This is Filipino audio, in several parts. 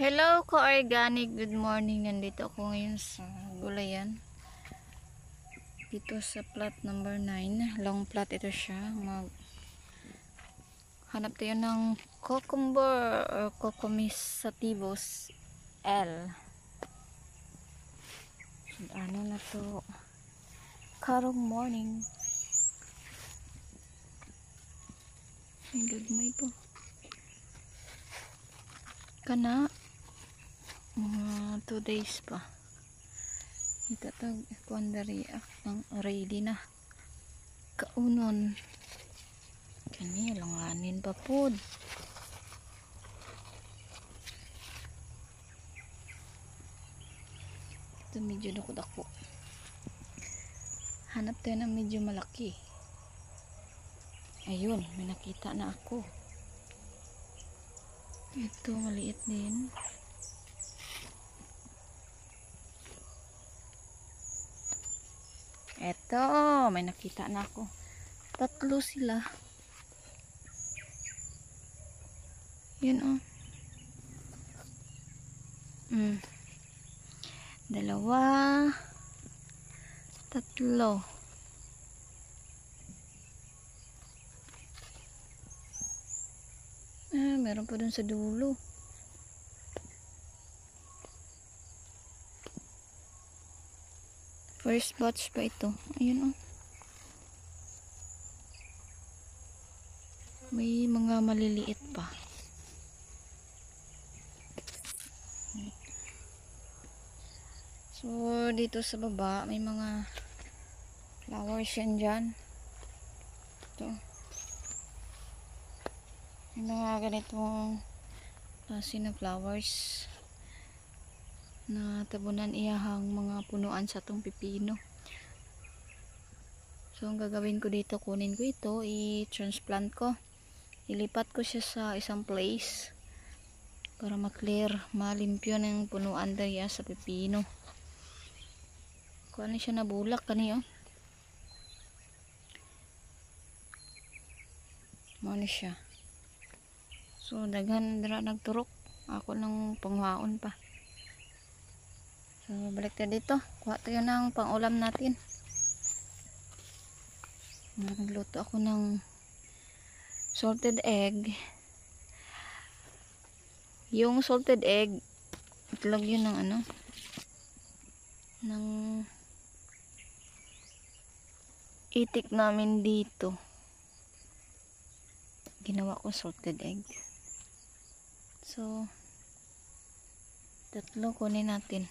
Hello ka-organic, good morning. Nandito ako ngayon sa gulayan. Dito sa plot number 9. Long plot ito siya. Hanap tayo ng cucumber or Cucumis sativos L. Ano na to? Karong morning. Ang gagmay po. Kana mga 2 days pa itatag kuandari ang ready na kaunon kani langanin pa pod. Ito medyo dako-dako, hanap tayo ng medyo malaki. Ayun, may nakita na ako. Ito maliit din. Eto, may nakita na ako. 3 sila. Yun oh. 2, 3. Meron pa dun sa dulo. First batch pa ito. Ayun oh. May mga maliliit pa. So, dito sa baba, may mga flowers yan dyan. Ito. May mga ganitong klase na flowers na tabunan iyahang mga punuan sa tong pipino. So ang gagawin ko dito, kunin ko ito, i-transplant ko, ilipat ko siya sa isang place para ma-clear, malimpyo ng punuan daya sa pipino. Kuha siya na bulak kani oh. Mano siya. So daghan dira nagturok ako ng pangwaon pa. So balik tayo dito, kuha tayo ng pang-ulam natin. Nagluto ako ng salted egg. Yung salted egg itlog yun ng ano, ng itik namin dito. Ginawa ko salted egg. So 3 kunin natin.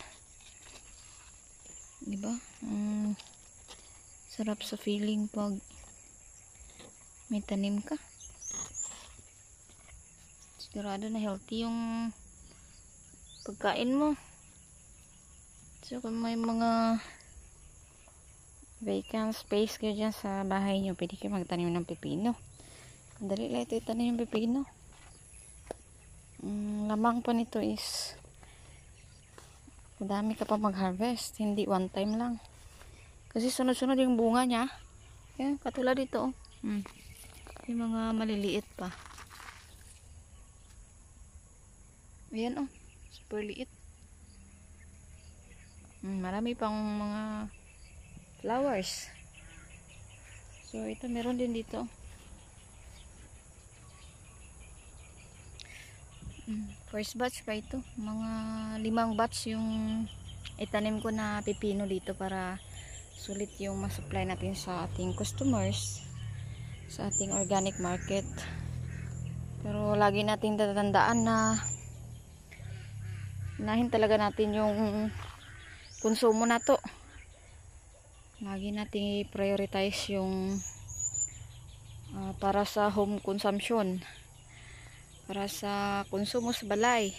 Diba? Sarap sa feeling pag may tanim ka. Sigurado na healthy yung pagkain mo. So kung may mga vacant space kayo dyan sa bahay nyo, pwede kayo magtanim ng pepino. Dali lang ito itanim yung pepino. Lamang pa nito is madami ka pa mag-harvest, hindi one time lang. Kasi sunod-sunod yung bunga niya. Yan, katulad dito. Yung mga maliliit pa. Ayan oh, super liit. Marami pang mga flowers. So ito meron din dito. First batch pa ito. Mga 5 batch yung itanim ko na pipino dito para sulit yung ma-supply natin sa ating customers, sa ating organic market. Pero lagi natin tatandaan na unahin talaga natin yung konsumo na to. Lagi natin i-prioritize yung para sa home consumption, para sa konsumo sa balay.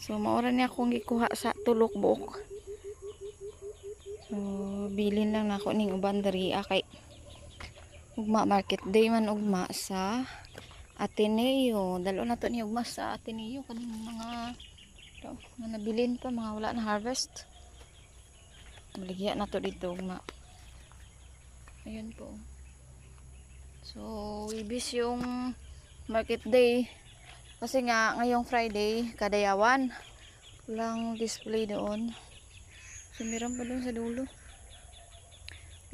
So maura niya akong gikuha sa tulok buok. So bilin lang nako ning uban diri kay ugma market day man ugma sa Ateneo. Dalo na to ni ugma sa Ateneo kaning mga nabilin pa, mga wala na harvest. Maligya na to dito ugma. Ayun po. So ibis yung market day Kasi nga, ngayong Friday, Kadayawan. Walang display doon. So, meron pa doon sa dulo.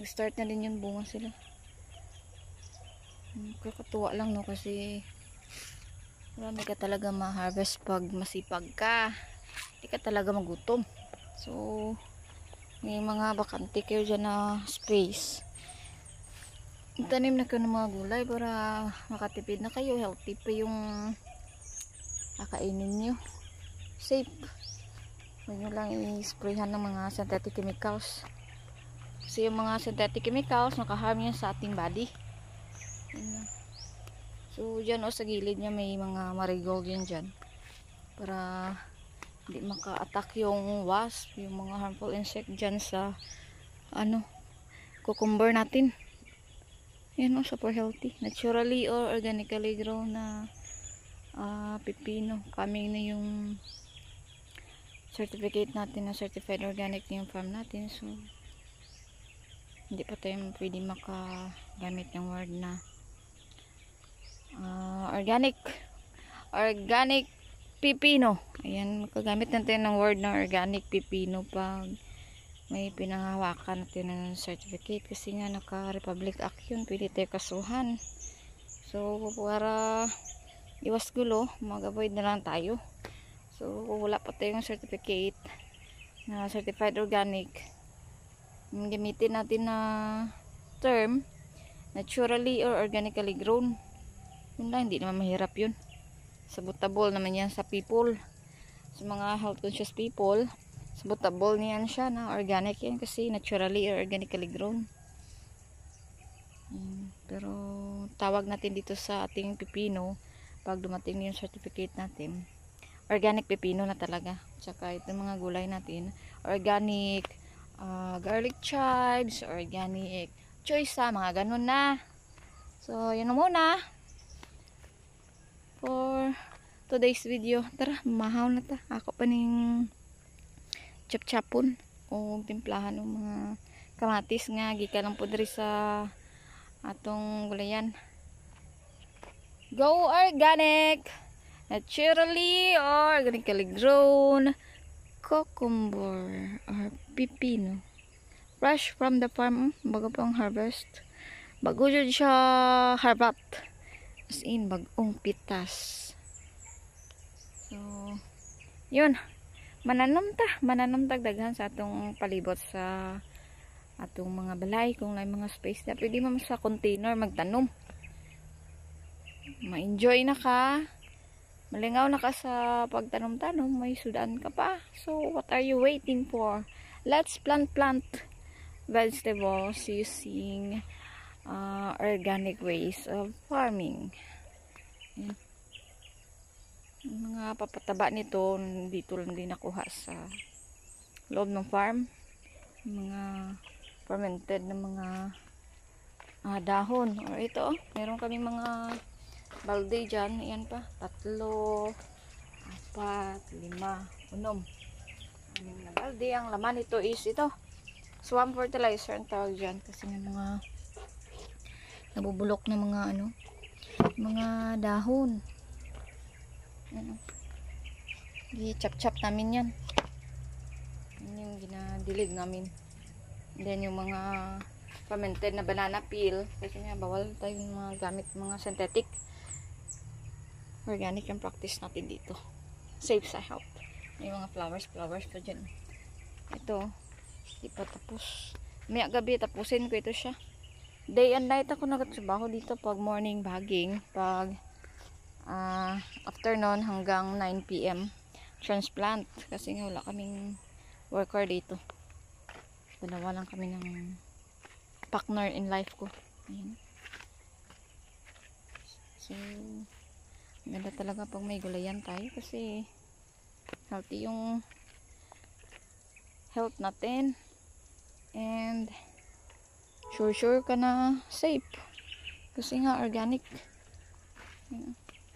Nag-start na din yung bunga sila. Kakatuwa lang no kasi marami ka talaga ma-harvest pag masipag ka. Hindi ka talaga magutom. So, may mga bakante kayo dyan na space. Tanim na kayo ng mga gulay para makatipid na kayo. Healthy pa yung kakainin nyo. Safe. Huwag nyo lang i-sprayhan ng mga synthetic chemicals. Kasi yung mga synthetic chemicals nakaharm yan sa ating body. So, dyan o sa gilid niya may mga marigold yan dyan. Para hindi maka-attack yung wasp, yung mga harmful insect dyan sa cucumber natin. Yan o, super healthy. Naturally or organically grown na pipino. Coming na yung certificate natin na certified organic yung farm natin. So, hindi pa tayo pwede makagamit ng word na organic pipino. Ayan, makagamit natin ng word na organic pipino pag may pinanghawakan natin ng certificate kasi nga naka-Republic Act yun, pwede tayo kasuhan. So, para iwas gulo, mag-avoid na lang tayo. So, kung wala pa tayong certificate na certified organic, gamitin natin na term naturally or organically grown. Yun lang, hindi naman mahirap yun. Sabutable naman yan sa people, sa mga health conscious people. Sabutable niyan siya na organic yan kasi naturally or organically grown. Pero tawag natin dito sa ating pipino pag dumating yung certificate natin, organic pipino na talaga. Tsaka itong mga gulay natin, organic garlic chives, organic choice, mga ganun na. So, yun na muna for today's video. Tara, mahaw na ta. Ako pa ning chap-chapon o timplahan ng mga kamatis nga gikan lang po diri sa atong gulayan. Go organic, naturally or organically grown cucumber or pipino, fresh from the farm, bago pang harvest, bago jud siya harvest, as in bagong pitas. So yun, mananom daghan sa atong palibot sa atong mga balay. Kung may mga space na pwede mo sa container magtanom, ma-enjoy na ka, malingaw na ka sa pagtanom-tanom, may sudan ka pa. So what are you waiting for? Let's plant vegetables using organic ways of farming. Yan. Mga papataba nito dito lang din nakuha sa loob ng farm. Mga fermented na mga dahon. Or ito, meron kami mga balde dyan. Yan pa, 3, 4, 5, 6, 6 na balde. Ang laman nito is ito, swamp fertilizer ang tawag dyan. Kasi may mga nabubulok na mga mga dahon. I-chop-chop namin yan. Yan yung ginadilig namin. And then yung mga fermented na banana peel, kasi nga bawal tayong mga gamit mga synthetic. Organic yung practice natin dito. Safe sa health. May mga flowers pa dyan. Ito, di pa tapos. May gabi tapusin ko ito siya. Day and night ako nagtrabaho dito pag morning bagging, pag afternoon hanggang 9 PM transplant, kasi nga wala kaming worker dito. Dalawa lang kami ng partner in life ko. Ayan. So ganda talaga pag may gulayan tayo kasi healthy yung health natin and sure ka na safe kasi nga organic.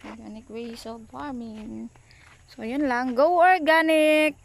Organic ways of farming. So yun lang, go organic.